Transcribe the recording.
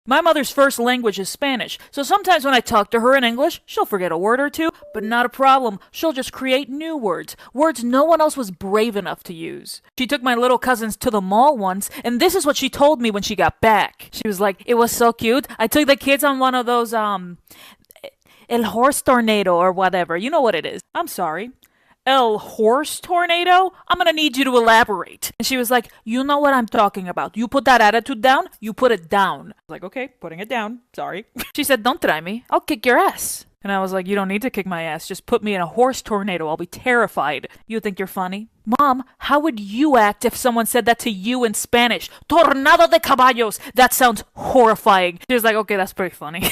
My mother's first language is Spanish, so sometimes when I talk to her in English, she'll forget a word or two, but not a problem. She'll just create new words, words no one else was brave enough to use. She took my little cousins to the mall once, and this is what she told me when she got back. She was like, it was so cute. I took the kids on one of those, El Horse Tornado or whatever. You know what it is. I'm sorry. El Horse Tornado? I'm gonna need you to elaborate. And she was like, you know what I'm talking about. You put that attitude down, you put it down. I was like, okay, putting it down. Sorry. She said, don't try me. I'll kick your ass. And I was like, you don't need to kick my ass. Just put me in a horse tornado. I'll be terrified. You think you're funny? Mom, how would you act if someone said that to you in Spanish? Tornado de caballos. That sounds horrifying. She was like, okay, that's pretty funny.